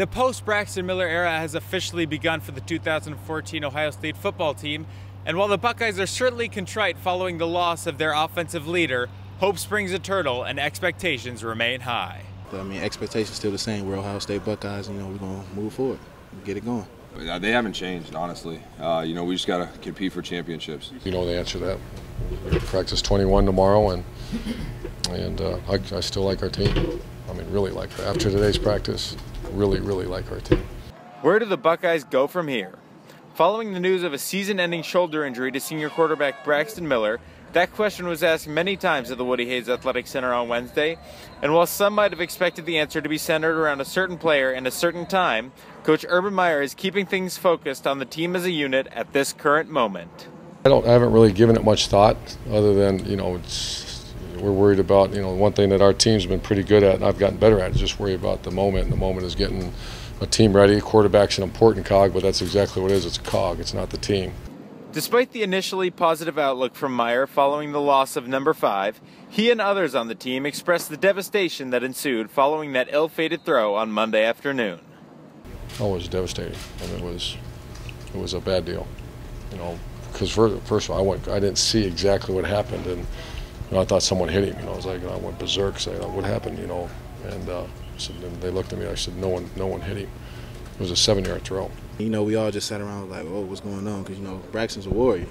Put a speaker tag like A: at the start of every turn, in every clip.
A: The post-Braxton Miller era has officially begun for the 2014 Ohio State football team, and while the Buckeyes are certainly contrite following the loss of their offensive leader, hope springs eternal and expectations remain high.
B: I mean, expectations still the same. We're Ohio State Buckeyes, we're going to move forward, get it going.
C: They haven't changed, honestly. We just got to compete for championships.
D: You know the answer to that. We practice 21 tomorrow, and I still like our team. I mean, really like her. After today's practice, really like our team.
A: Where do the Buckeyes go from here? Following the news of a season-ending shoulder injury to senior quarterback Braxton Miller, that question was asked many times at the Woody Hayes Athletic Center on Wednesday, and while some might have expected the answer to be centered around a certain player and a certain time, Coach Urban Meyer is keeping things focused on the team as a unit at this current moment.
D: I haven't really given it much thought, other than, we're worried about, one thing that our team's been pretty good at, and I've gotten better at, is just worry about the moment, and the moment is getting a team ready. Quarterback's an important cog, but that's exactly what it is. It's a cog, it's not the team.
A: Despite the initially positive outlook from Meyer following the loss of number 5, he and others on the team expressed the devastation that ensued following that ill-fated throw on Monday afternoon.
D: Oh, it was devastating. I mean, it was a bad deal, because first of all, I didn't see exactly what happened, and I thought someone hit him. I was like, I went berserk, saying, what happened, and so then they looked at me. I said, no one hit him. It was a 7-yard throw.
B: We all just sat around like, oh, what's going on? Because Braxton's a warrior.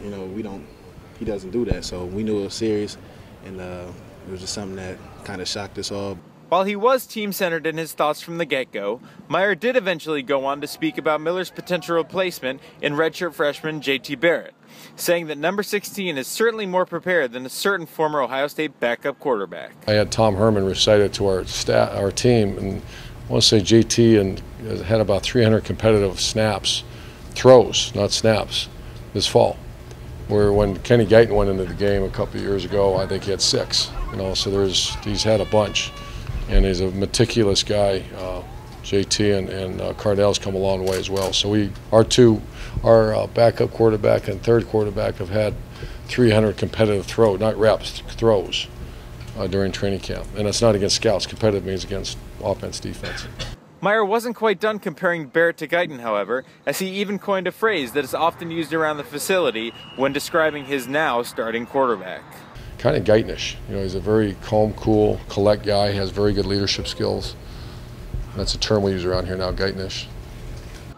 B: He doesn't do that. So we knew it was serious, and it was just something that kind of shocked us all.
A: While he was team-centered in his thoughts from the get-go, Meyer did eventually go on to speak about Miller's potential replacement in redshirt freshman J.T. Barrett, saying that number 16 is certainly more prepared than a certain former Ohio State backup quarterback.
D: I had Tom Herman recite it to our team, and I want to say J.T. had about 300 competitive throws, not snaps, this fall. Where when Kenny Guyton went into the game a couple of years ago, I think he had 6. So he's had a bunch. And he's a meticulous guy. JT and Cardell's come a long way as well. So our backup quarterback and third quarterback have had 300 competitive throws, not reps, throws during training camp. And it's not against scouts. Competitive means against offense, defense.
A: Meyer wasn't quite done comparing Barrett to Guyton, however, as he even coined a phrase that is often used around the facility when describing his now starting quarterback.
D: Kind of Guyton-ish. He's a very calm, cool, collect guy. He has very good leadership skills. That's a term we use around here now, Guyton-ish.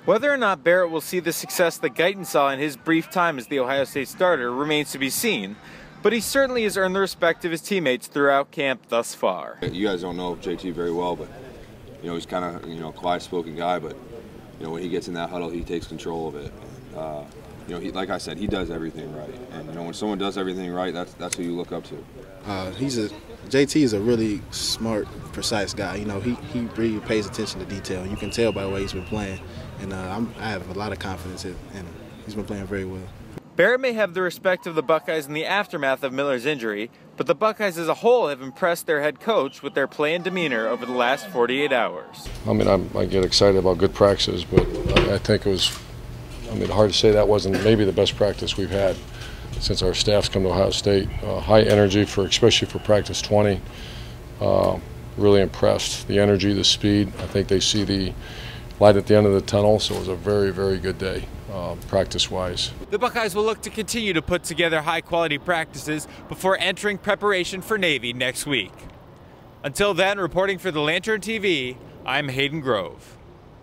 A: Whether or not Barrett will see the success that Guyton saw in his brief time as the Ohio State starter remains to be seen, but he certainly has earned the respect of his teammates throughout camp thus far.
C: You guys don't know JT very well, but he's kind of a quiet-spoken guy, but when he gets in that huddle, he takes control of it. Like I said, he does everything right, and when someone does everything right, that's who you look up to.
B: JT is a really smart, precise guy. He really pays attention to detail. You can tell by the way he's been playing, and I have a lot of confidence in him. He's been playing very well.
A: Barrett may have the respect of the Buckeyes in the aftermath of Miller's injury, but the Buckeyes as a whole have impressed their head coach with their play and demeanor over the last 48 hours.
D: I mean, I get excited about good practices, but I think it was, hard to say that wasn't maybe the best practice we've had since our staff's come to Ohio State. High energy, especially for practice 20. Really impressed. The energy, the speed. I think they see the light at the end of the tunnel, so it was a very good day, practice-wise.
A: The Buckeyes will look to continue to put together high-quality practices before entering preparation for Navy next week. Until then, reporting for the Lantern TV, I'm Hayden Grove.